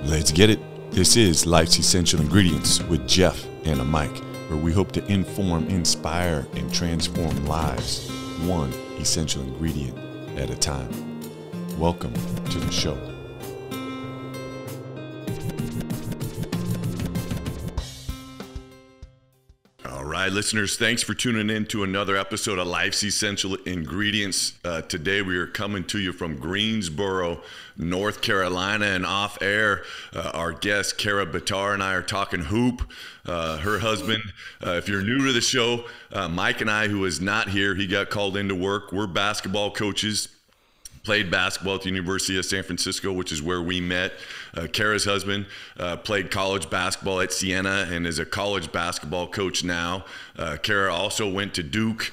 Let's get it. This is Life's Essential Ingredients with Jeff and a Mike, where we hope to inform, inspire, and transform lives, one essential ingredient at a time. Welcome to the show. All right, listeners, thanks for tuning in to another episode of Life's Essential Ingredients. Today we are coming to you from Greensboro, North Carolina, and off air, our guest Kara Bitar and I are talking hoop. Her husband, if you're new to the show, Mike and I, who is not here, he got called into work. We're basketball coaches. Played basketball at the University of San Francisco, which is where we met. Kara's husband played college basketball at Siena and is a college basketball coach now. Kara also went to Duke,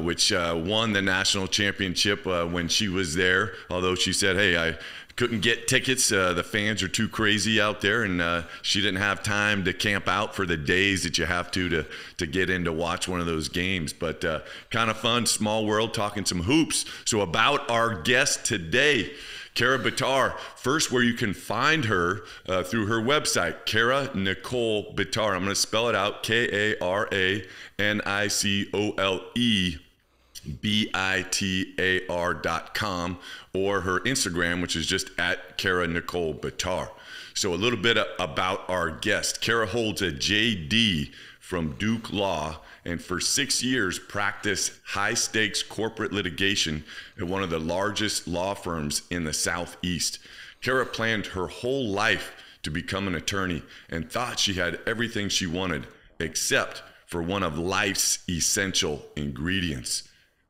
which won the national championship when she was there, although she said, hey, I couldn't get tickets. The fans are too crazy out there, and she didn't have time to camp out for the days that you have to get in to watch one of those games. But kind of fun, small world, talking some hoops. So about our guest today, Kara Bitar, first where you can find her through her website, Kara Nicole Bitar. I'm going to spell it out, KaraNicoleBitar.com, or her Instagram, which is just at Kara Nicole Bitar. So a little bit about our guest. Kara holds a JD from Duke Law and for 6 years practiced high-stakes corporate litigation at one of the largest law firms in the Southeast. Kara planned her whole life to become an attorney and thought she had everything she wanted except for one of life's essential ingredients: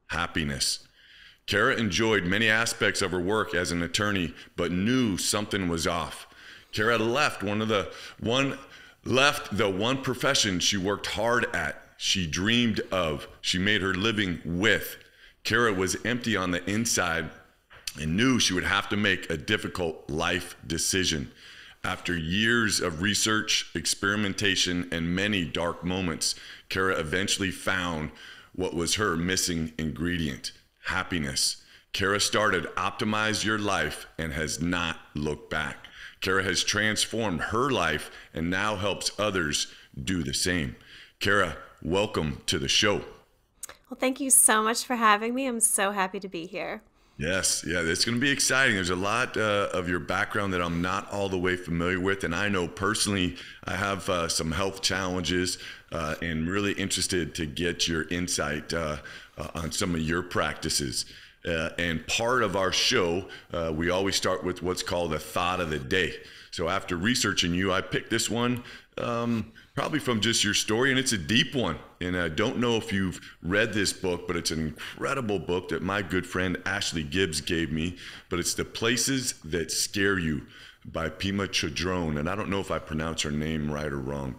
happiness. Kara enjoyed many aspects of her work as an attorney, but knew something was off. Kara left the one profession she worked hard at, she dreamed of, she made her living with. Kara was empty on the inside and knew she would have to make a difficult life decision. After years of research, experimentation, and many dark moments, Kara eventually found what was her missing ingredient: happiness. Kara started Optimize Your Life and has not looked back. Kara has transformed her life and now helps others do the same. Kara, welcome to the show. Well, thank you so much for having me. I'm so happy to be here. Yes, yeah, it's going to be exciting. There's a lot of your background that I'm not all the way familiar with, and I know personally I have some health challenges and really interested to get your insight on some of your practices. And part of our show, we always start with what's called a thought of the day. So after researching you, I picked this one probably from just your story, and it's a deep one. And I don't know if you've read this book, but it's an incredible book that my good friend Ashley Gibbs gave me. But it's The Places That Scare You by Pema Chodron. And I don't know if I pronounce her name right or wrong.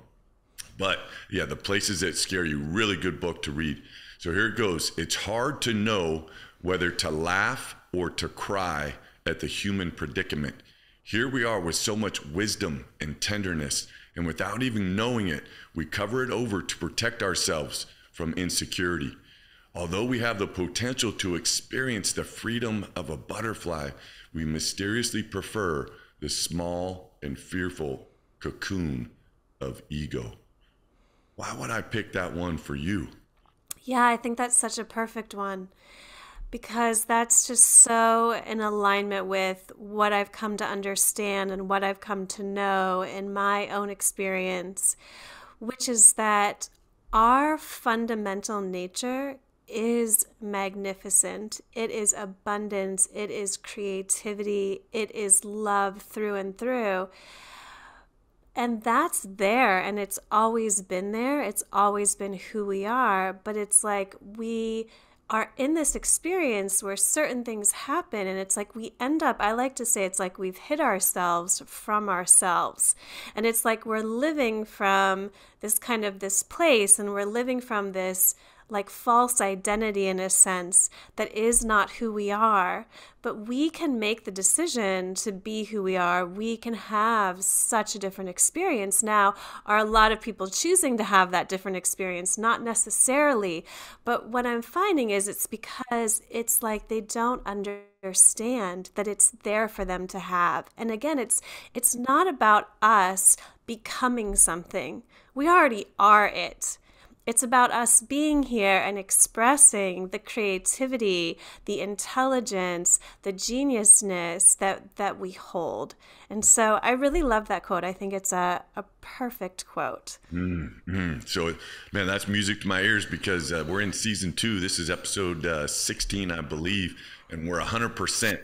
But yeah, The Places That Scare You, really good book to read. So here it goes. It's hard to know whether to laugh or to cry at the human predicament. Here we are with so much wisdom and tenderness, and without even knowing it, we cover it over to protect ourselves from insecurity. Although we have the potential to experience the freedom of a butterfly, we mysteriously prefer the small and fearful cocoon of ego. Why would I pick that one for you? Yeah, I think that's such a perfect one, because that's just so in alignment with what I've come to understand and what I've come to know in my own experience, which is that our fundamental nature is magnificent. It is abundance. It is creativity. It is love through and through. And that's there, and it's always been there. It's always been who we are, but it's like we are in this experience where certain things happen, and it's like we end up, I like to say, it's like we've hid ourselves from ourselves. And it's like we're living from this place, and we're living from this like false identity in a sense that is not who we are. But we can make the decision to be who we are. We can have such a different experience. Now, are a lot of people choosing to have that different experience? Not necessarily. But what I'm finding is it's because it's like they don't understand that it's there for them to have. And again, it's not about us becoming something. We already are it. It's about us being here and expressing the creativity, the intelligence, the geniusness that we hold. And so I really love that quote. I think it's a perfect quote. So, man, that's music to my ears, because we're in season 2. This is episode 16, I believe, and we're 100%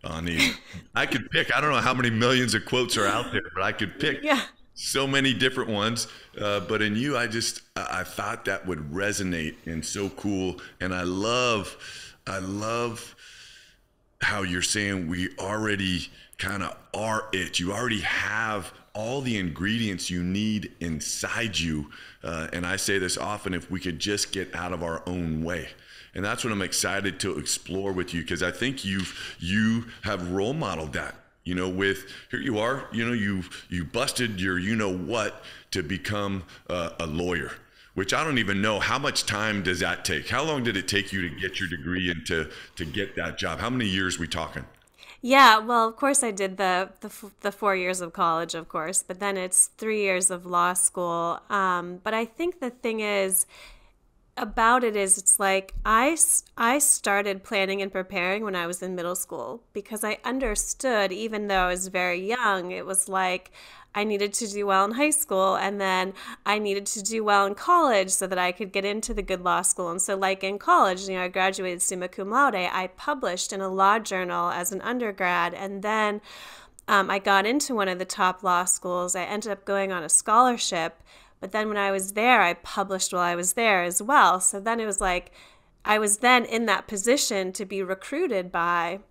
on these. I could pick, I don't know how many millions of quotes are out there, but I could pick so many different ones. But in you, I thought that would resonate and so cool. And I love how you're saying we already kind of are it. You already have all the ingredients you need inside you. And I say this often, if we could just get out of our own way. And that's what I'm excited to explore with you, because I think you have role modeled that. With here you are, you busted your what to become a lawyer, which I don't even know how much time does that take. How long did it take you to get your degree and to get that job? How many years we talking? Yeah, well, of course I did the 4 years of college, of course, but then it's 3 years of law school. But I think the thing is about it is it's like I started planning and preparing when I was in middle school, because I understood, even though I was very young, it was like I needed to do well in high school, and then I needed to do well in college so that I could get into the good law school. And so like in college, I graduated summa cum laude. I published in a law journal as an undergrad, and then I got into one of the top law schools. I ended up going on a scholarship. But then when I was there, I published while I was there as well. So then it was like I was then in that position to be recruited by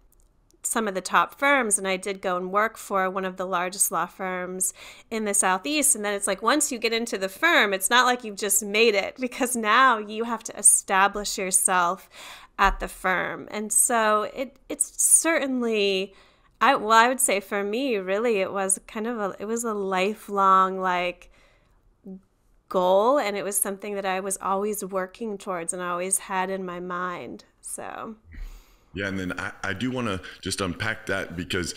some of the top firms. And I did go and work for one of the largest law firms in the Southeast. And then it's like once you get into the firm, it's not like you've just made it, because now you have to establish yourself at the firm. And so it's certainly, I would say for me, really, it was it was a lifelong goal, and it was something that I was always working towards and I always had in my mind. So yeah, and then I do want to just unpack that, because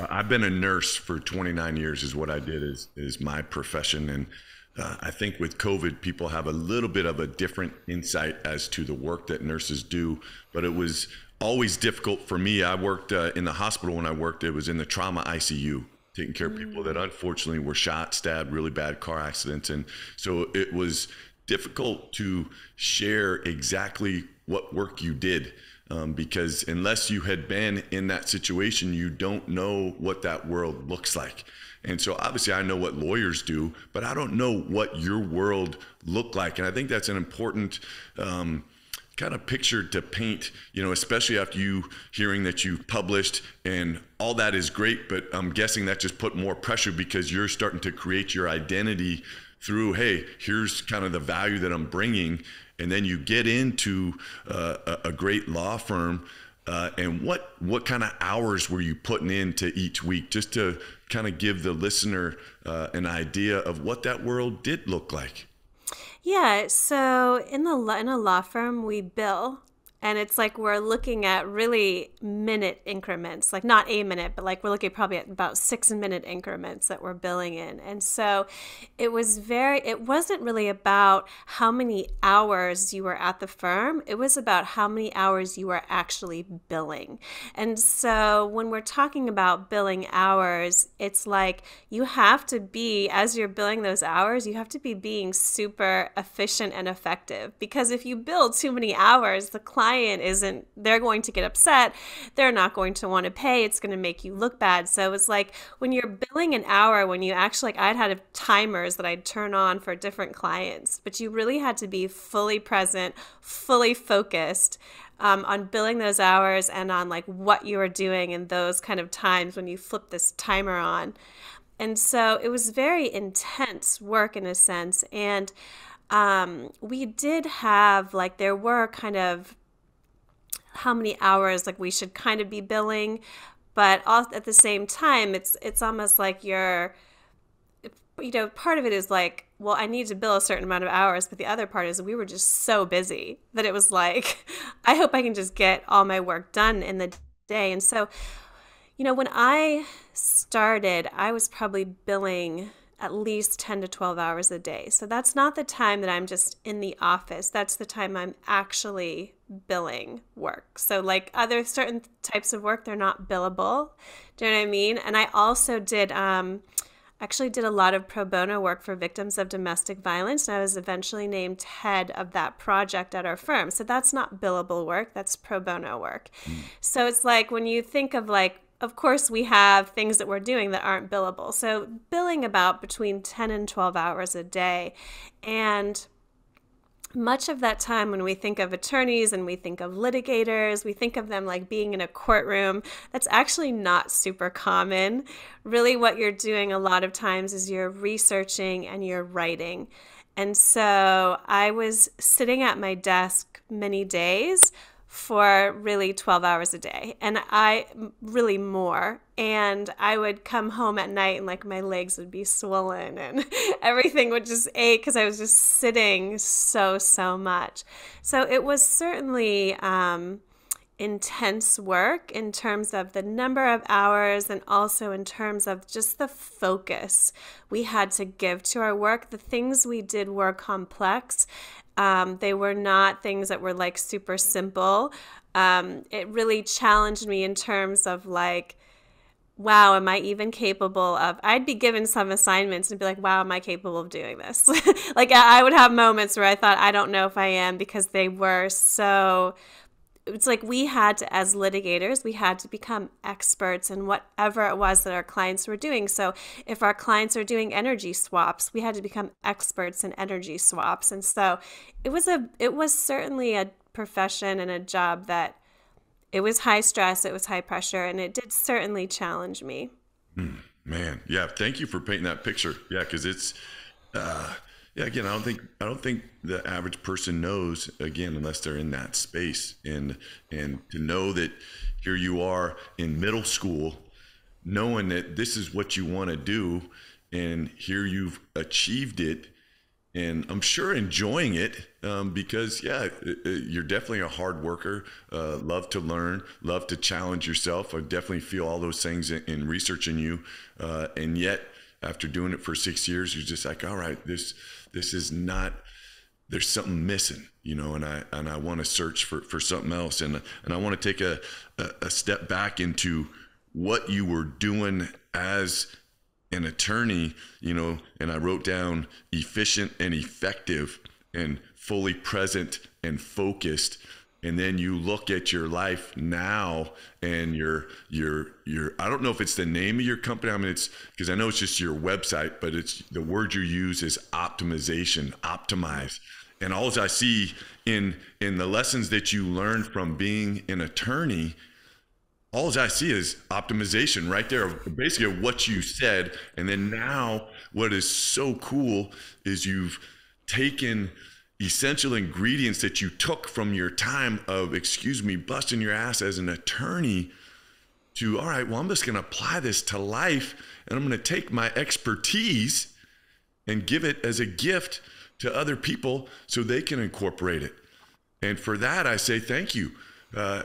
I've been a nurse for 29 years is what I did, is my profession. And I think with COVID, people have a little bit of a different insight as to the work that nurses do, but it was always difficult for me. I worked in the hospital. When I worked, it was in the trauma ICU, taking care of people that unfortunately were shot, stabbed, really bad car accidents. And so it was difficult to share exactly what work you did, because unless you had been in that situation, you don't know what that world looks like. And so obviously I know what lawyers do, but I don't know what your world looked like. And I think that's an important kind of picture to paint, especially after you hearing that you published, and all that is great, but I'm guessing that just put more pressure, because you're starting to create your identity through, hey, here's kind of the value that I'm bringing. And then you get into a great law firm. And what kind of hours were you putting into each week, just to kind of give the listener an idea of what that world did look like? yeah, so in a law firm, we bill. And it's like we're looking at really minute increments, like not a minute, but like we're looking probably at about 6-minute increments that we're billing in. And so it wasn't really about how many hours you were at the firm. It was about how many hours you were actually billing. And so when we're talking about billing hours, it's like you have to be, as you're billing those hours, you have to be being super efficient and effective. Because if you bill too many hours, the client they're going to get upset. They're not going to want to pay. It's going to make you look bad. So it's like when you're billing an hour, when you actually, I'd had timers that I'd turn on for different clients, but you really had to be fully present, fully focused on billing those hours and on like what you were doing in those kind of times when you flip this timer on. And so it was very intense work in a sense. And we did have like, there were kind of how many hours like we should kind of be billing, but at the same time, it's almost like you're, part of it is like, well, I need to bill a certain amount of hours, but the other part is we were just so busy that it was like, I hope I can just get all my work done in the day. And so, when I started, I was probably billing at least 10 to 12 hours a day. So that's not the time that I'm just in the office. That's the time I'm actually billing work. So like other certain types of work, they're not billable. Do you know what I mean? And I also actually did a lot of pro bono work for victims of domestic violence. And I was eventually named head of that project at our firm. So that's not billable work. That's pro bono work. So it's like when you think of like, of course, we have things that we're doing that aren't billable. So billing about between 10 and 12 hours a day. And much of that time when we think of attorneys and we think of litigators, we think of them like being in a courtroom. That's actually not super common. Really what you're doing a lot of times is you're researching and you're writing. And so I was sitting at my desk many days for really 12 hours a day, and I really more. And I would come home at night and like my legs would be swollen and everything would just ache because I was just sitting so much. So it was certainly intense work in terms of the number of hours and also in terms of just the focus we had to give to our work. The things we did were complex. They were not things that were like super simple. It really challenged me in terms of like, wow, am I even capable of, I'd be given some assignments and be like, wow, am I capable of doing this? Like I would have moments where I thought, I don't know if I am, because they were so, it's like we had to, as litigators, we had to become experts in whatever it was that our clients were doing. So if our clients are doing energy swaps, we had to become experts in energy swaps. And so it was certainly a profession and a job that it was high stress, it was high pressure, and it did certainly challenge me. Man, yeah. Thank you for painting that picture. Yeah, because it's, yeah. Again, I don't think the average person knows, again, unless they're in that space, and to know that here you are in middle school, knowing that this is what you want to do, and here you've achieved it. And I'm sure enjoying it, because yeah, you're definitely a hard worker, love to learn, love to challenge yourself. I definitely feel all those things in researching you. And yet after doing it for 6 years, you're just like, all right, this is not, there's something missing, and I want to search for something else. And I want to take a step back into what you were doing as an attorney, and I wrote down efficient and effective and fully present and focused. And then you look at your life now, and you're I don't know if it's the name of your company. I mean, it's because I know it's just your website, but it's the word you use is optimization, optimize. And all I see in the lessons that you learned from being an attorney, all I see is optimization right there, basically of what you said. And then now what is so cool is you've taken essential ingredients that you took from your time of, busting your ass as an attorney to, all right, well, I'm just going to apply this to life, and I'm going to take my expertise and give it as a gift to other people so they can incorporate it. And for that, I say thank you.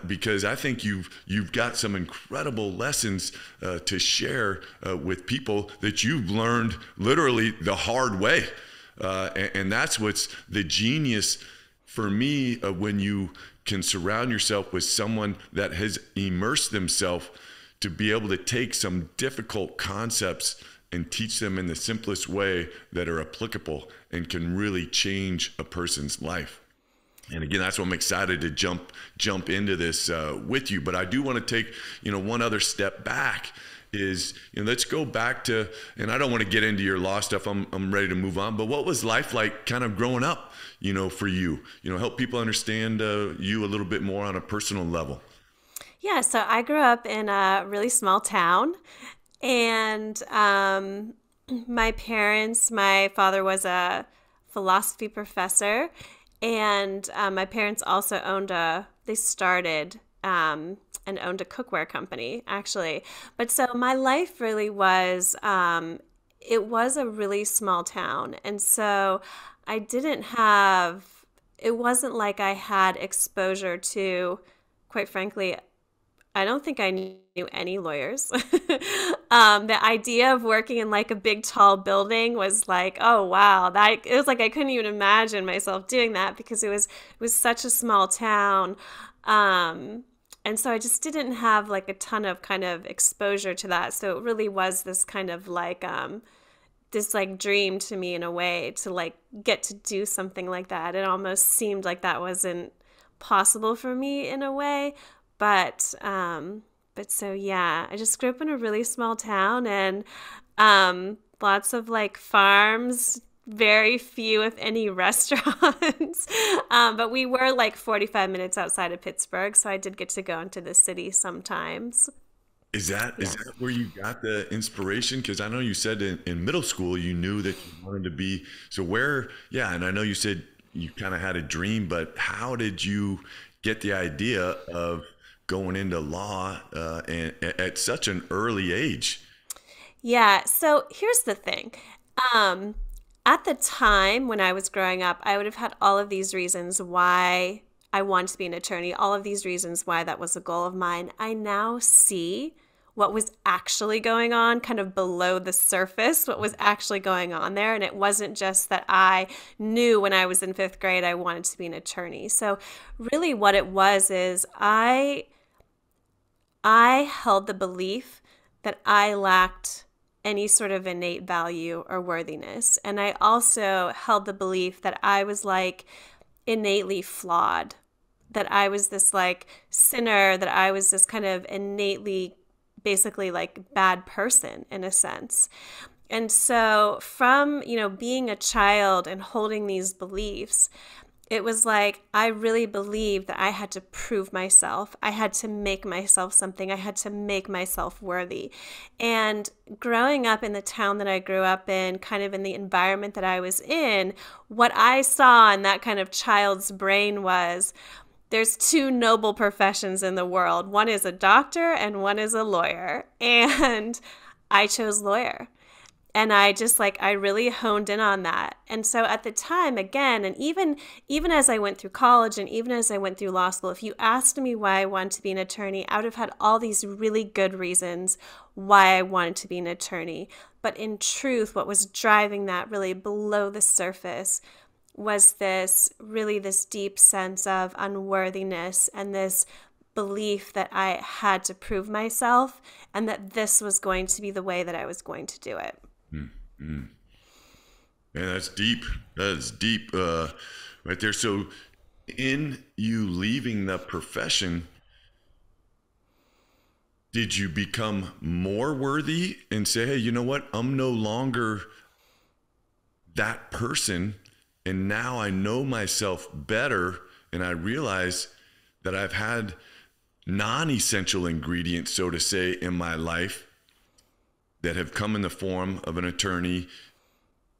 Because I think you've got some incredible lessons to share with people that you've learned literally the hard way, and that's what's the genius for me when you can surround yourself with someone that has immersed themselves to be able to take some difficult concepts and teach them in the simplest way that are applicable and can really change a person's life. And again, that's why I'm excited to jump into this with you. But I do want to take, one other step back is, let's go back to, and I don't want to get into your law stuff. I'm ready to move on. But what was life like kind of growing up, for you? Help people understand you a little bit more on a personal level. Yeah, so I grew up in a really small town, and my father was a philosophy professor, and my parents also they started and owned a cookware company, actually. But so my life really was, it was a really small town. And so I didn't have, it wasn't like I had exposure to, quite frankly, I don't think I knew any lawyers. The idea of working in like a big tall building was like, oh wow, that it was like I couldn't even imagine myself doing that because it was such a small town. Um, and so I just didn't have like a ton of kind of exposure to that. So it really was this kind of like this like dream to me in a way to like get to do something like that. It almost seemed like that wasn't possible for me in a way, but so yeah, I just grew up in a really small town and lots of like farms, very few if any restaurants. But we were like 45 minutes outside of Pittsburgh, so I did get to go into the city sometimes. Is Yeah. that where you got the inspiration? Because I know you said in middle school you knew that you wanted to be. So where? Yeah, and I know you said you kind of had a dream, but how did you get the idea of going into law and at such an early age? Yeah, so here's the thing. Um, at the time when I was growing up, I would have had all of these reasons why I wanted to be an attorney, all of these reasons why that was a goal of mine. I now see what was actually going on kind of below the surface, what was actually going on there. And it wasn't just that I knew when I was in fifth grade I wanted to be an attorney. So really what it was is I held the belief that I lacked any sort of innate value or worthiness. And I also held the belief that I was like innately flawed, that I was this like sinner, that I was this kind of innately, basically like bad person in a sense. And so from, being a child and holding these beliefs, it was like I really believed that I had to prove myself. I had to make myself something. I had to make myself worthy. And growing up in the town that I grew up in, kind of in the environment that I was in, what I saw in that kind of child's brain was there's two noble professions in the world. One is a doctor and one is a lawyer. And I chose lawyer. And I just like I really honed in on that. And so at the time, again, and even as I went through college and even as I went through law school, if you asked me why I wanted to be an attorney, I would have had all these really good reasons why I wanted to be an attorney. But in truth, what was driving that really below the surface was this deep sense of unworthiness and this belief that I had to prove myself and that this was going to be the way that I was going to do it. Mm. Man, that's deep. That is deep, right there. So, in you leaving the profession, did you become more worthy and say, hey, you know what? I'm no longer that person. And now I know myself better. And I realize that I've had non essential ingredients, so to say, in my life that have come in the form of an attorney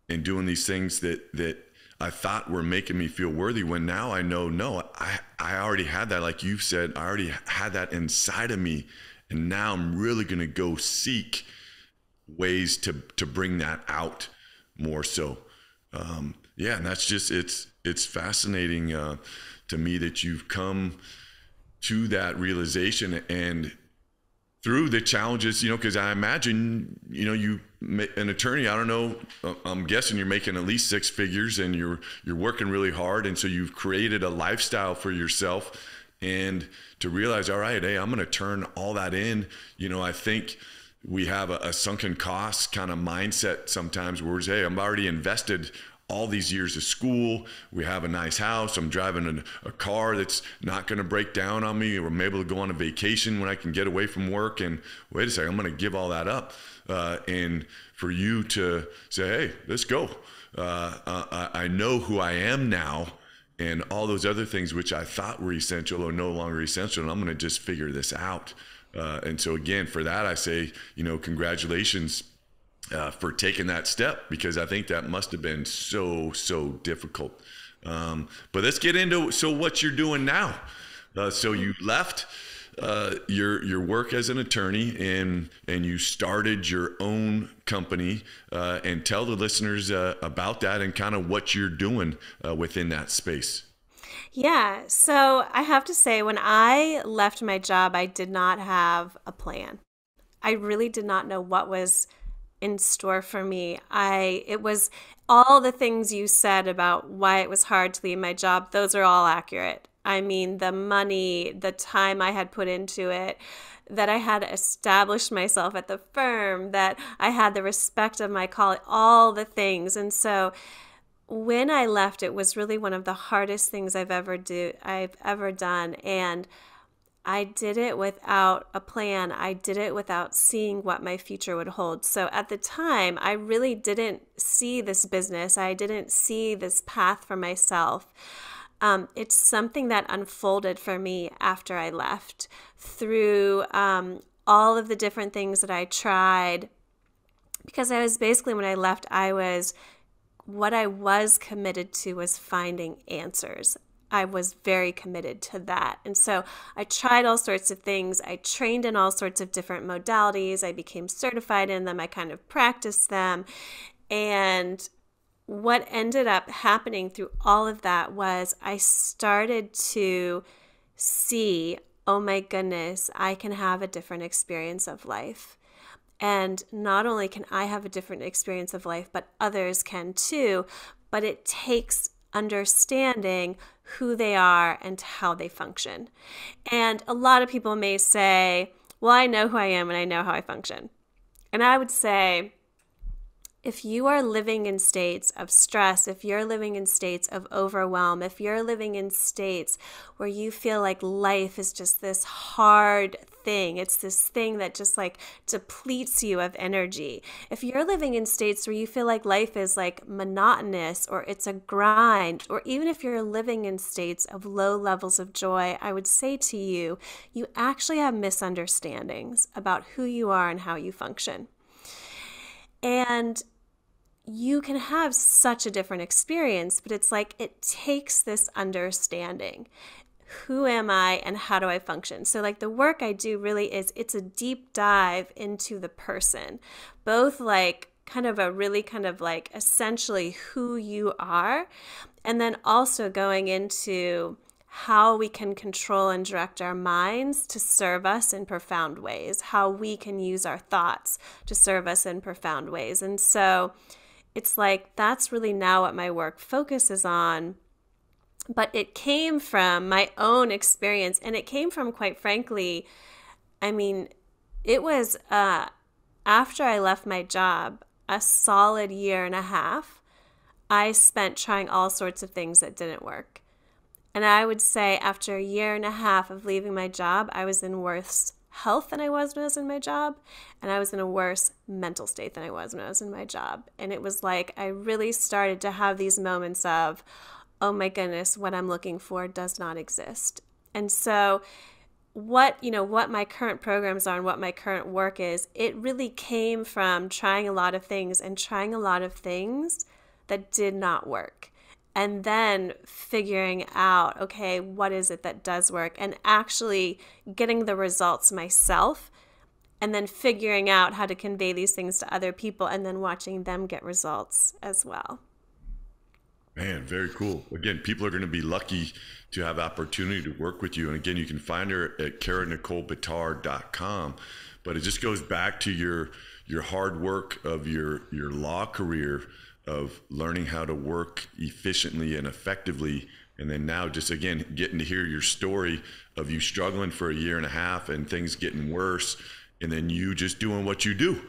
and doing these things that I thought were making me feel worthy, when now I know, no, I already had that. Like you said, I already had that inside of me. And now I'm really going to go seek ways to bring that out more so. Yeah, and that's just, it's fascinating to me that you've come to that realization and through the challenges, because I imagine, an attorney, I don't know, I'm guessing you're making at least six figures and you're working really hard. And so you've created a lifestyle for yourself and to realize, all right, hey, I'm going to turn all that in. I think we have a sunken cost kind of mindset sometimes where it's, hey, I'm already invested all these years of school. We have a nice house. I'm driving a car that's not going to break down on me, or I'm able to go on a vacation when I can get away from work. And wait a second, I'm going to give all that up. And for you to say, hey, let's go. I know who I am now, and all those other things which I thought were essential are no longer essential. And I'm going to just figure this out. And so again, for that, I say, congratulations. for taking that step, because I think that must have been so difficult. But let's get into what you're doing now. So you left your work as an attorney, and you started your own company, and tell the listeners about that and kind of what you're doing within that space. Yeah, so I have to say, when I left my job, I did not have a plan. I really did not know what was in store for me. It was all the things you said about why it was hard to leave my job, those are all accurate. I mean, the money, the time I had put into it, that I had established myself at the firm, that I had the respect of my colleague, all the things. And so when I left, it was really one of the hardest things I've ever done. And I did it without a plan. I did it without seeing what my future would hold. So at the time, I really didn't see this business. I didn't see this path for myself. It's something that unfolded for me after I left through all of the different things that I tried. Because I was basically, when I left, what I was committed to was finding answers. I was very committed to that. And so I tried all sorts of things. I trained in all sorts of different modalities. I became certified in them. I kind of practiced them. And what ended up happening through all of that was I started to see, oh my goodness, I can have a different experience of life. And not only can I have a different experience of life, but others can too. But it takes understanding who they are and how they function. And a lot of people may say, well, I know who I am and I know how I function. And I would say, if you are living in states of stress, if you're living in states of overwhelm, if you're living in states where you feel like life is just this hard thing, it's this thing that just like depletes you of energy. If you're living in states where you feel like life is like monotonous or it's a grind, or even if you're living in states of low levels of joy, I would say to you, you actually have misunderstandings about who you are and how you function. And you can have such a different experience, but it's like it takes this understanding. Who am I and how do I function? So like the work I do really is, it's a deep dive into the person, both like kind of a really kind of like essentially who you are, and then also going into how we can control and direct our minds to serve us in profound ways, how we can use our thoughts to serve us in profound ways. And so it's like that's really now what my work focuses on. But it came from my own experience, and it came from, quite frankly, I mean, it was after I left my job, a solid year and a half, I spent trying all sorts of things that didn't work. And I would say after a year and a half of leaving my job, I was in worse health than I was when I was in my job, and I was in a worse mental state than I was when I was in my job. And it was like I really started to have these moments of, oh my goodness, what I'm looking for does not exist. And so what my current programs are and what my current work is, it really came from trying a lot of things and trying a lot of things that did not work. And then figuring out, okay, what is it that does work, and actually getting the results myself, and then figuring out how to convey these things to other people, and then watching them get results as well. Man, very cool. Again, people are going to be lucky to have opportunity to work with you. And again, you can find her at karanicolebitar.com. But it just goes back to your hard work of your law career, of learning how to work efficiently and effectively. And then now just, again, getting to hear your story of you struggling for a year and a half and things getting worse. And then you just doing what you do,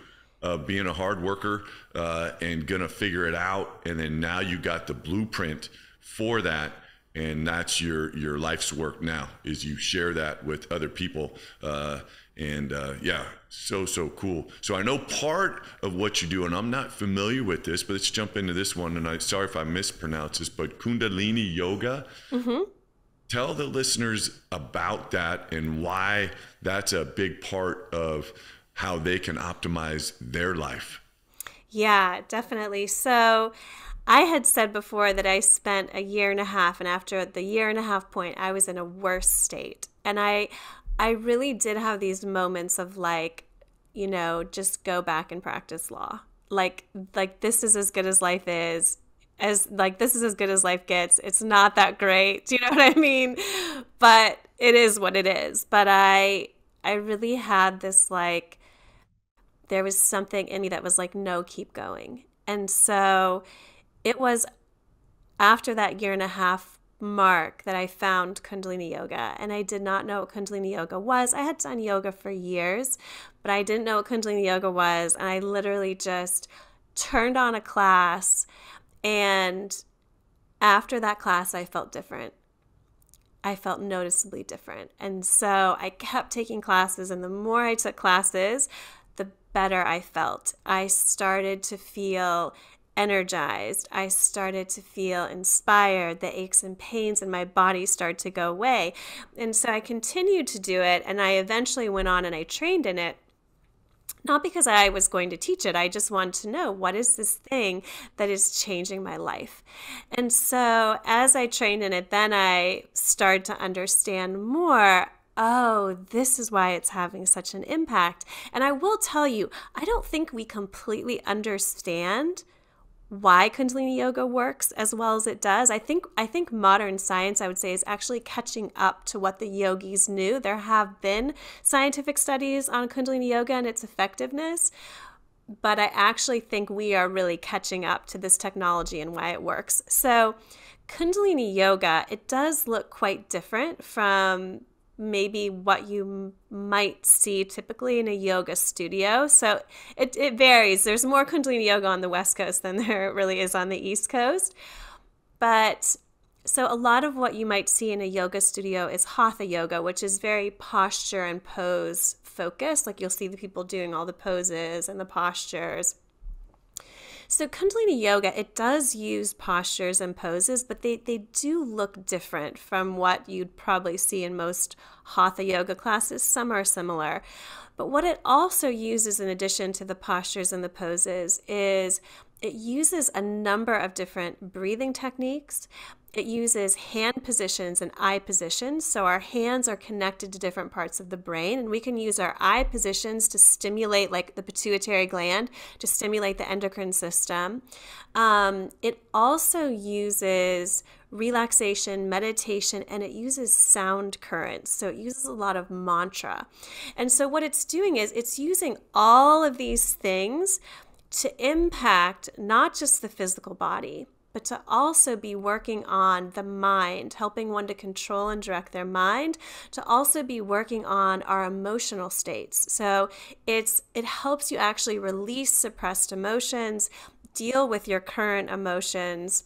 being a hard worker and gonna figure it out. And then now you got the blueprint for that. And that's your life's work now, is you share that with other people. Yeah, so cool. So I know part of what you do, and I'm not familiar with this, but let's jump into this one. And I'm sorry if I mispronounce this, but Kundalini Yoga. Mm-hmm. Tell the listeners about that and why that's a big part of how they can optimize their life. Yeah, definitely. So I had said before that I spent a year and a half, and after the year and a half point, I was in a worse state. And I really did have these moments of like, just go back and practice law. Like this is as good as life is. As like this is as good as life gets. It's not that great. Do you know what I mean? But it is what it is. But I really had this like there was something in me that was like, no, keep going. And so it was after that year and a half mark that I found Kundalini Yoga. And I did not know what Kundalini Yoga was. I had done yoga for years, but I didn't know what Kundalini Yoga was. And I literally just turned on a class. And after that class, I felt different. I felt noticeably different. And so I kept taking classes. And the more I took classes, the better I felt. I started to feel energized. I started to feel inspired. The aches and pains in my body started to go away. And so I continued to do it. And I eventually went on and I trained in it. Not because I was going to teach it. I just wanted to know, what is this thing that is changing my life? And so as I trained in it, then I started to understand more. Oh, this is why it's having such an impact. And I will tell you, I don't think we completely understand why Kundalini Yoga works as well as it does. I think modern science, I would say, is actually catching up to what the yogis knew. There have been scientific studies on Kundalini Yoga and its effectiveness, but I actually think we are really catching up to this technology and why it works. So Kundalini Yoga, it does look quite different from maybe what you might see typically in a yoga studio. So it varies. There's more Kundalini Yoga on the West Coast than there really is on the East Coast. But so a lot of what you might see in a yoga studio is Hatha yoga, which is very posture and pose focused. Like you'll see the people doing all the poses and the postures. So Kundalini Yoga, it does use postures and poses, but they do look different from what you'd probably see in most Hatha yoga classes. Some are similar. But what it also uses in addition to the postures and the poses is it uses a number of different breathing techniques. It uses hand positions and eye positions. So our hands are connected to different parts of the brain, and we can use our eye positions to stimulate like the pituitary gland, to stimulate the endocrine system. It also uses relaxation, meditation, and it uses sound currents. So it uses a lot of mantra. And so what it's doing is it's using all of these things to impact not just the physical body, but to also be working on the mind, helping one to control and direct their mind, to also be working on our emotional states. So it helps you actually release suppressed emotions, deal with your current emotions,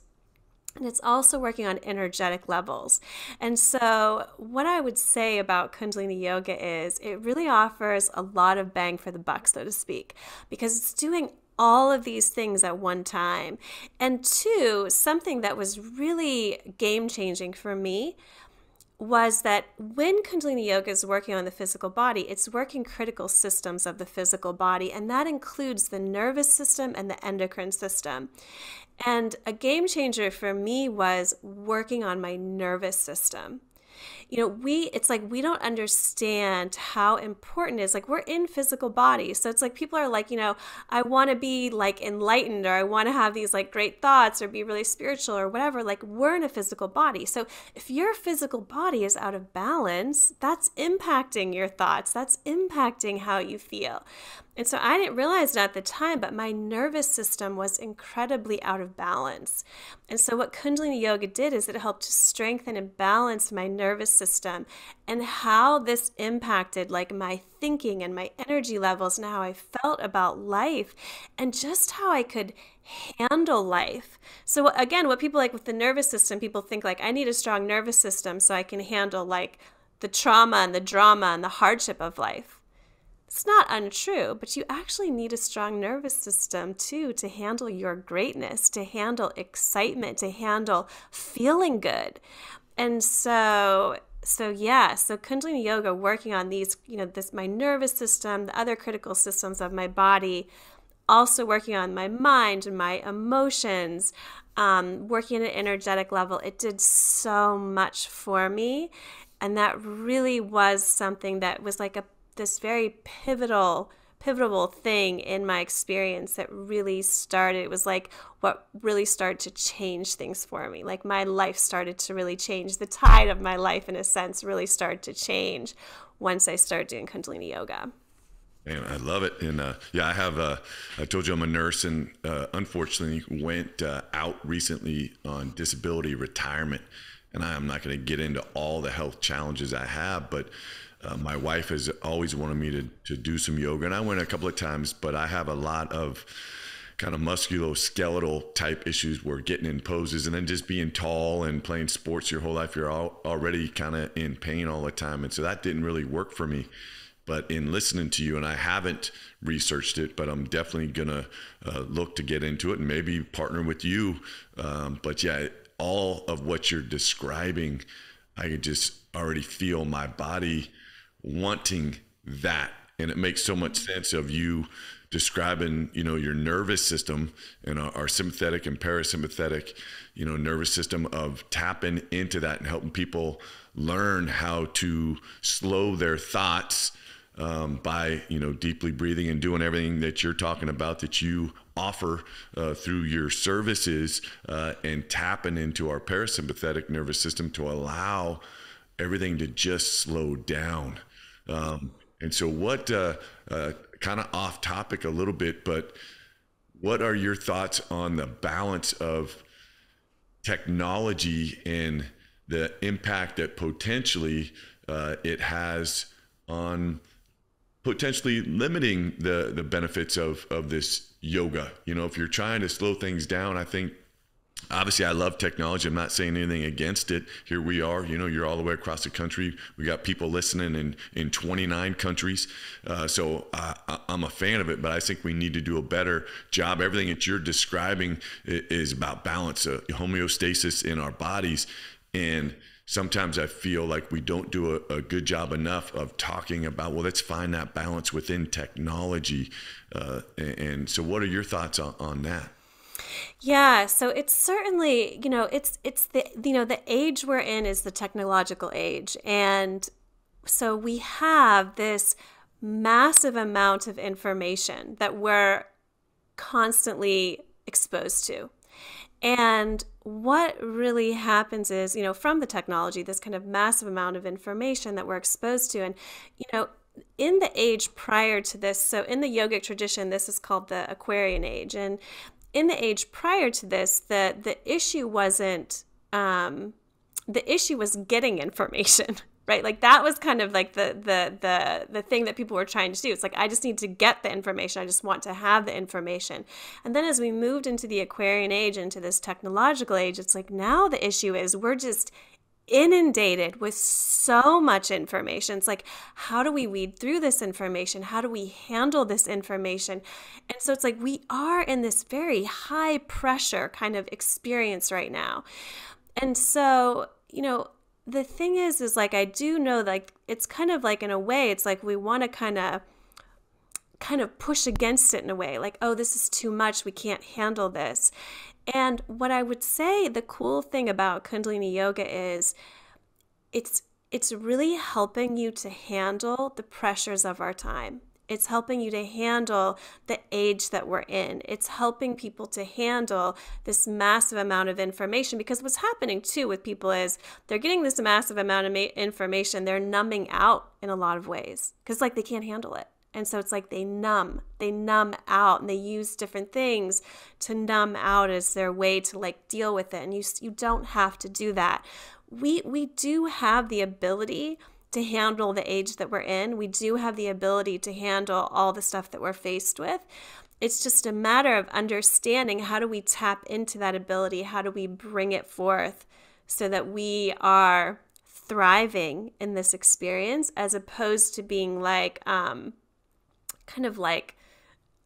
and it's also working on energetic levels. And so what I would say about Kundalini Yoga is it really offers a lot of bang for the buck, so to speak, because it's doing all of these things at one time. And two, something that was really game-changing for me was that when Kundalini Yoga is working on the physical body, it's working critical systems of the physical body, and that includes the nervous system and the endocrine system. And a game changer for me was working on my nervous system. It's like we don't understand how important it is. Like we're in physical bodies. So it's like people are like, I want to be like enlightened, or I want to have these like great thoughts or be really spiritual or whatever. Like we're in a physical body. So if your physical body is out of balance, that's impacting your thoughts. That's impacting how you feel. And so I didn't realize it at the time, but my nervous system was incredibly out of balance. And so what Kundalini Yoga did is it helped to strengthen and balance my nervous system, and how this impacted like my thinking and my energy levels and how I felt about life and just how I could handle life. So again, what people like with the nervous system, people think like I need a strong nervous system so I can handle like the trauma and the drama and the hardship of life. It's not untrue, but you actually need a strong nervous system too to handle your greatness, to handle excitement, to handle feeling good. And so Kundalini Yoga, working on these, my nervous system, the other critical systems of my body, also working on my mind and my emotions, working at an energetic level. It did so much for me. And that really was something that was like this very pivotal thing in my experience that really started. It was like what really started to change things for me. Like my life started to really change. The tide of my life, in a sense, really started to change once I started doing Kundalini Yoga. Man, I love it. And yeah, I told you I'm a nurse, and unfortunately went out recently on disability retirement. And I'm not going to get into all the health challenges I have, but my wife has always wanted me to do some yoga. And I went a couple of times, but I have a lot of kind of musculoskeletal type issues where getting in poses and then just being tall and playing sports your whole life, you're already kind of in pain all the time. And so that didn't really work for me. But in listening to you, and I haven't researched it, but I'm definitely going to look to get into it and maybe partner with you. But yeah, all of what you're describing, I could just already feel my body wanting that. And it makes so much sense of you describing, your nervous system and our sympathetic and parasympathetic, nervous system, of tapping into that and helping people learn how to slow their thoughts by deeply breathing and doing everything that you're talking about, that you offer through your services, and tapping into our parasympathetic nervous system to allow everything to just slow down. And so what, kind of off topic a little bit, but what are your thoughts on the balance of technology and the impact that potentially it has on potentially limiting the benefits of this yoga? If you're trying to slow things down, I think obviously I love technology. I'm not saying anything against it. Here we are, you're all the way across the country. We got people listening in 29 countries. So I'm a fan of it, but I think we need to do a better job. Everything that you're describing is about balance, homeostasis in our bodies. And sometimes I feel like we don't do a good job enough of talking about, well, let's find that balance within technology. And so what are your thoughts on that? Yeah, so it's certainly, it's the, the age we're in is the technological age. And so we have this massive amount of information that we're constantly exposed to. And what really happens is, from the technology, this kind of massive amount of information that we're exposed to. And, in the age prior to this, so in the yogic tradition, this is called the Aquarian Age. And in the age prior to this, the issue wasn't, the issue was getting information, right? Like that was kind of like the thing that people were trying to do. It's like, I just need to get the information. I just want to have the information. And then as we moved into the Aquarian Age, into this technological age, it's like now the issue is we're just inundated with so much information. It's like, how do we weed through this information? How do we handle this information? And so it's like we are in this very high pressure kind of experience right now. And so, the thing is like, I do know, like, it's kind of like, in a way, it's like we want to kind of push against it in a way, like, oh, this is too much. We can't handle this. And what I would say, the cool thing about Kundalini Yoga is it's really helping you to handle the pressures of our time. It's helping you to handle the age that we're in. It's helping people to handle this massive amount of information, because what's happening too with people is they're getting this massive amount of information. They're numbing out in a lot of ways because like they can't handle it. And so it's like they numb out, and they use different things to numb out as their way to like deal with it. And you don't have to do that. We do have the ability to handle the age that we're in. We do have the ability to handle all the stuff that we're faced with. It's just a matter of understanding, how do we tap into that ability? How do we bring it forth so that we are thriving in this experience, as opposed to being like, kind of like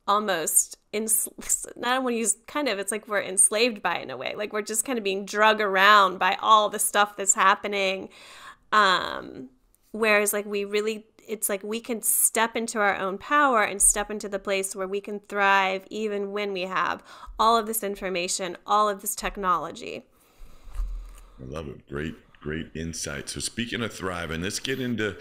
almost, I don't want to use kind of, it's like we're enslaved by it in a way. Like we're just kind of being drug around by all the stuff that's happening. Whereas like we really, it's like we can step into our own power and step into the place where we can thrive even when we have all of this information, all of this technology. I love it. Great insight. So speaking of thrive, and let's get into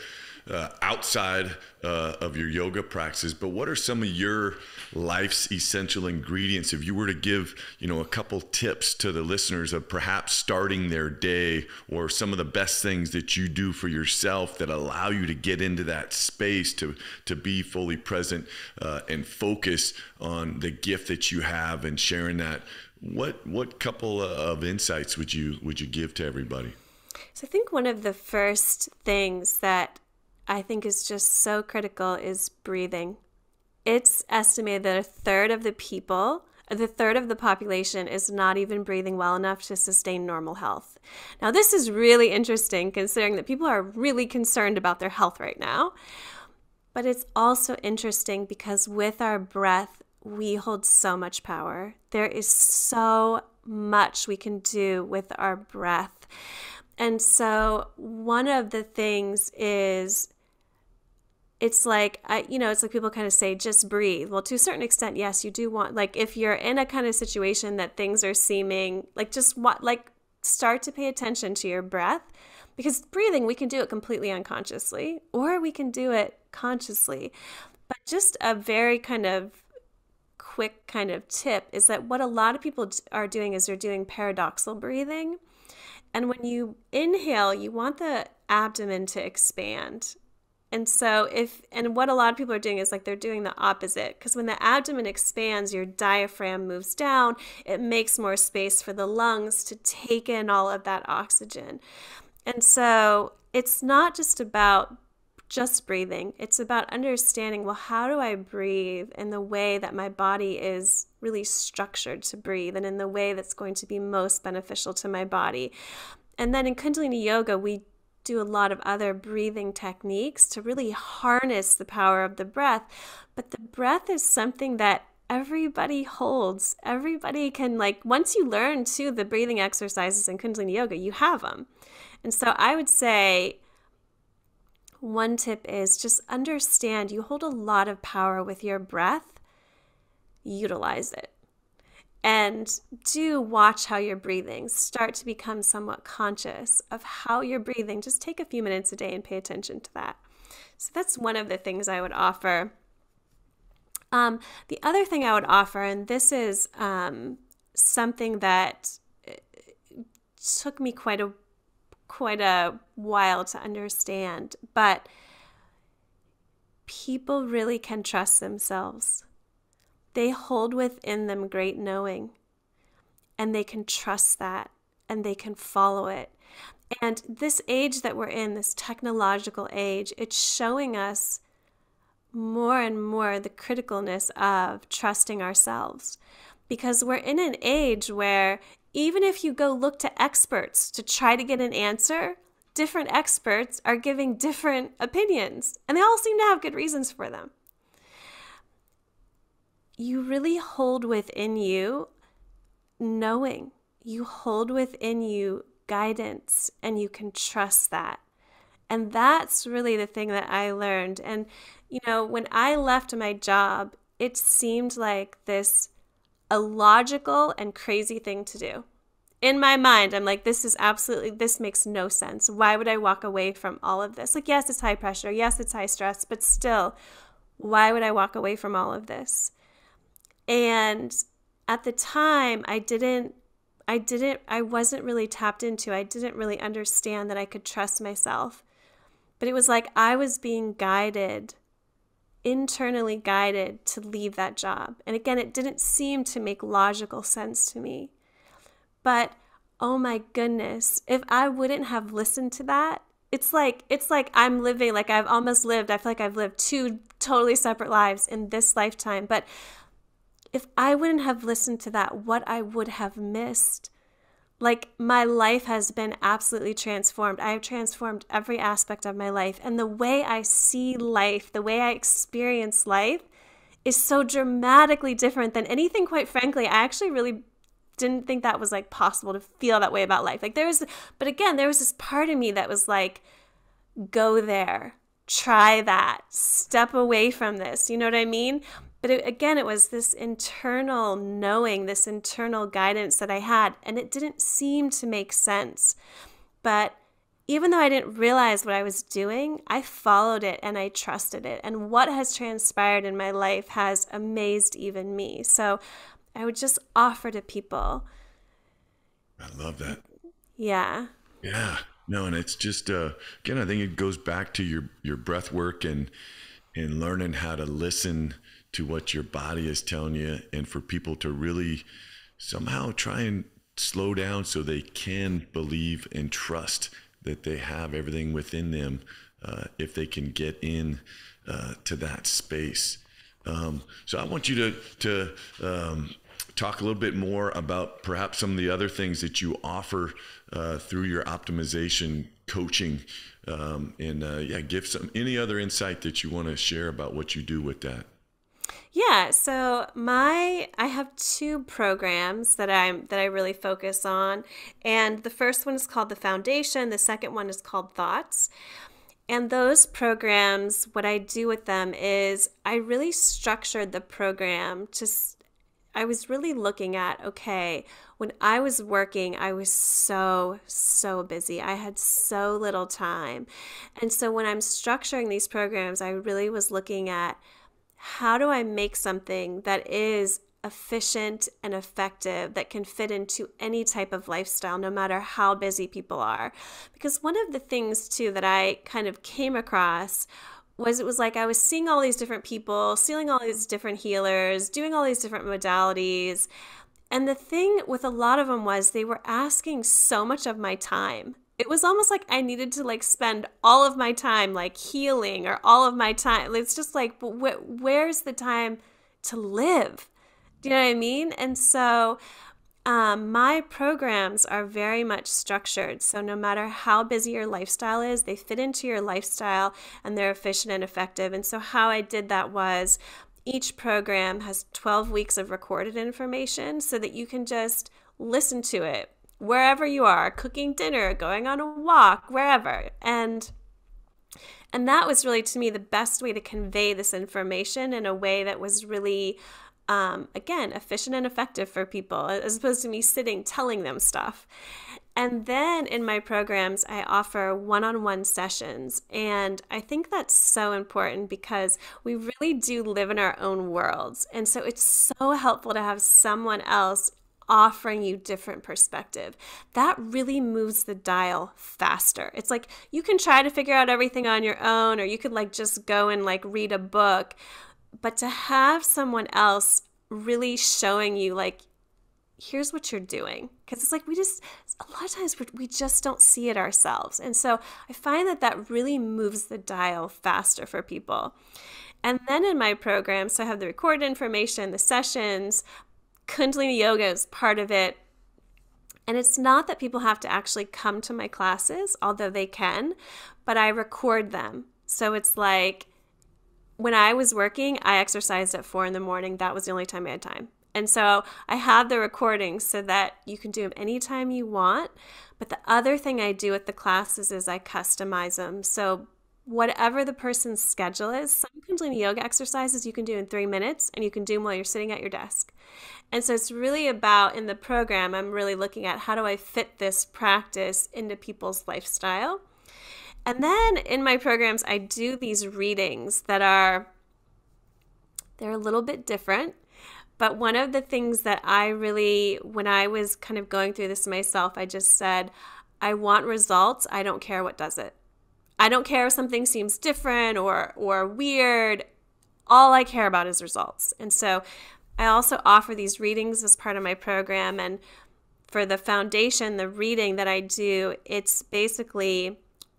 outside of your yoga practice, but what are some of your life's essential ingredients? If you were to give, a couple tips to the listeners of perhaps starting their day, or some of the best things that you do for yourself that allow you to get into that space to be fully present and focus on the gift that you have and sharing that, what couple of insights would you give to everybody? So I think one of the first things that I think is just so critical is breathing. It's estimated that a third of the population is not even breathing well enough to sustain normal health. Now, this is really interesting considering that people are really concerned about their health right now. But it's also interesting because with our breath, we hold so much power. There is so much we can do with our breath. And so one of the things is, it's like people kind of say, just breathe. Well, to a certain extent, yes, you do want, like, if you're in a kind of situation that things are seeming like, start to pay attention to your breath, because breathing, we can do it completely unconsciously, or we can do it consciously. But just a very kind of quick kind of tip is that what a lot of people are doing is they're doing paradoxal breathing. And when you inhale, you want the abdomen to expand. And what a lot of people are doing is like they're doing the opposite, because when the abdomen expands, your diaphragm moves down. It makes more space for the lungs to take in all of that oxygen. And so it's not just about just breathing. It's about understanding, well, how do I breathe in the way that my body is really structured to breathe, and in the way that's going to be most beneficial to my body. And then in Kundalini Yoga, we do a lot of other breathing techniques to really harness the power of the breath. But the breath is something that everybody holds. Everybody can, once you learn too the breathing exercises in Kundalini Yoga, you have them. And so I would say one tip is just understand you hold a lot of power with your breath. Utilize it. And do watch how you're breathing. Start to become somewhat conscious of how you're breathing. Just take a few minutes a day and pay attention to that. So that's one of the things I would offer. The other thing I would offer, and this is something that took me quite a while to understand, but people really can trust themselves. They hold within them great knowing, and they can trust that, and they can follow it. And this age that we're in, this technological age, it's showing us more and more the criticalness of trusting ourselves, because we're in an age where even if you go look to experts to try to get an answer, different experts are giving different opinions, and they all seem to have good reasons for them. You really hold within you knowing. You hold within you guidance, and you can trust that. And that's really the thing that I learned. And, when I left my job, it seemed like this illogical and crazy thing to do. In my mind, I'm like, this makes no sense. Why would I walk away from all of this? Like, yes, it's high pressure. Yes, it's high stress, but still, why would I walk away from all of this? And at the time, I wasn't really tapped into, I didn't really understand that I could trust myself. But it was like I was being internally guided to leave that job. And again, it didn't seem to make logical sense to me. But oh my goodness, if I wouldn't have listened to that, it's like I'm living, like I've almost lived, I feel like I've lived two totally separate lives in this lifetime. But if I wouldn't have listened to that, what I would have missed. Like, my life has been absolutely transformed. I have transformed every aspect of my life. And the way I see life, the way I experience life is so dramatically different than anything, quite frankly. I actually really didn't think that was possible to feel that way about life. But again, there was this part of me that was like, go there, try that, step away from this. You know what I mean? But again, it was this internal knowing, this internal guidance that I had, and it didn't seem to make sense. But even though I didn't realize what I was doing, I followed it and I trusted it. And what has transpired in my life has amazed even me. So I would just offer to people. I love that. Yeah. Yeah. No, and it's just again, I think it goes back to your breath work and learning how to listen to what your body is telling you, and for people to really somehow try and slow down so they can believe and trust that they have everything within them, if they can get in to that space. So I want you to talk a little bit more about perhaps some of the other things that you offer through your optimization coaching, and give any other insight that you want to share about what you do with that. Yeah, so I have two programs that I really focus on, and the first one is called the Foundation, the second one is called Thoughts. And those programs, what I do with them is I really structured the program I was really looking at, okay, when I was working, I was so busy. I had so little time. And so when I'm structuring these programs, I really was looking at, how do I make something that is efficient and effective, that can fit into any type of lifestyle, no matter how busy people are? Because one of the things too that I kind of came across was, it was like I was seeing all these different people, seeing all these different healers, doing all these different modalities. And the thing with a lot of them was they were asking so much of my time. It was almost like I needed to spend all of my time healing, or all of my time. It's just like, but where's the time to live? Do you know what I mean? And so my programs are very much structured. So no matter how busy your lifestyle is, they fit into your lifestyle and they're efficient and effective. And so how I did that was, each program has 12 weeks of recorded information so that you can just listen to it wherever you are, cooking dinner, going on a walk, wherever. And that was really, to me, the best way to convey this information in a way that was really, again, efficient and effective for people, as opposed to me sitting telling them stuff. And then in my programs, I offer one-on-one sessions. And I think that's so important because we really do live in our own worlds. And so it's so helpful to have someone else offering you different perspective. That really moves the dial faster. It's like you can try to figure out everything on your own, or you could just go and read a book, but to have someone else really showing you here's what you're doing, because it's a lot of times we just don't see it ourselves. And so I find that really moves the dial faster for people. And then in my program, so I have the recorded information, the sessions, Kundalini Yoga is part of it. And it's not that people have to actually come to my classes, although they can, but I record them. So it's like when I was working, I exercised at 4 a.m. That was the only time I had time. And so I have the recordings so that you can do them anytime you want. But the other thing I do with the classes is I customize them. So whatever the person's schedule is, some Kundalini Yoga exercises you can do in 3 minutes, and you can do them while you're sitting at your desk. And so it's really about, in the program, I'm really looking at how do I fit this practice into people's lifestyle. And then in my programs, I do these readings that they're a little bit different. But one of the things that I really, when I was kind of going through this myself, I just said, I want results. I don't care what does it. I don't care if something seems different or weird. All I care about is results. And so I also offer these readings as part of my program. And for the foundation, the reading that I do, it's basically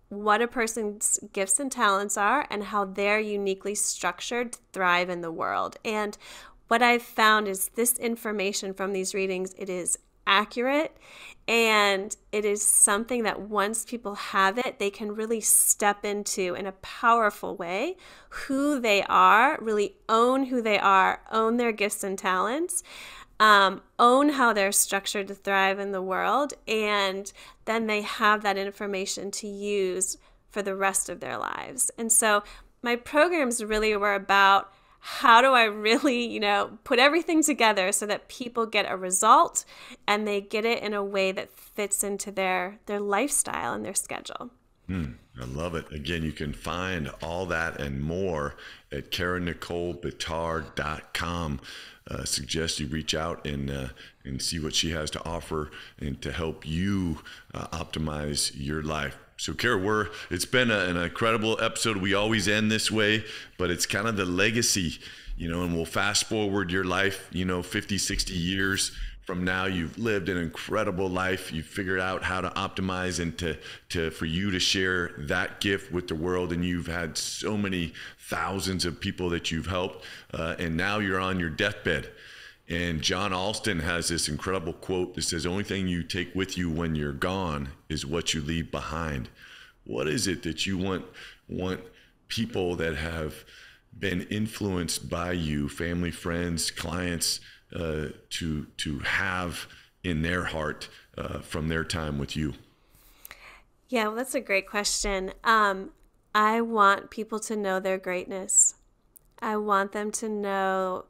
what a person's gifts and talents are and how they're uniquely structured to thrive in the world. And what I've found is this information from these readings, it is accurate, and it is something that once people have it, they can really step into in a powerful way who they are, really own who they are, own their gifts and talents, own how they're structured to thrive in the world, and then they have that information to use for the rest of their lives. And so my programs really were about how do I really, put everything together so that people get a result and they get it in a way that fits into their lifestyle and their schedule. I love it. Again, you can find all that and more at KaraNicoleBitar.com. Suggest you reach out and see what she has to offer and to help you optimize your life. So Kara, it's been an incredible episode. We always end this way, but it's kind of the legacy, and we'll fast forward your life, 50, 60 years from now. You've lived an incredible life. You've figured out how to optimize and for you to share that gift with the world. And you've had so many thousands of people that you've helped. And now you're on your deathbed. And John Alston has this incredible quote that says, "The only thing you take with you when you're gone is what you leave behind." What is it that you want people that have been influenced by you, family, friends, clients, to have in their heart from their time with you? Yeah, well, that's a great question. I want people to know their greatness. I want them to know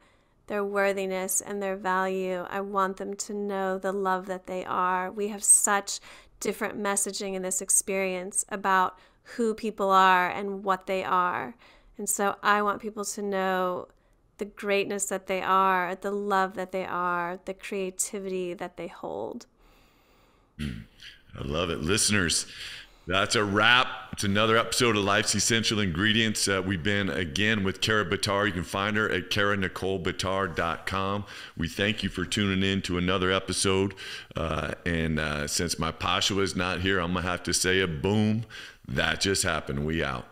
their worthiness and their value. I want them to know the love that they are. We have such different messaging in this experience about who people are and what they are. And so I want people to know the greatness that they are, the love that they are, the creativity that they hold. I love it. Listeners, that's a wrap. It's another episode of Life's Essential Ingredients. We've been again with Kara Bitar. You can find her at KaraNicoleBitar.com. We thank you for tuning in to another episode. And since my Pasha is not here, I'm going to have to say a boom. That just happened. We out.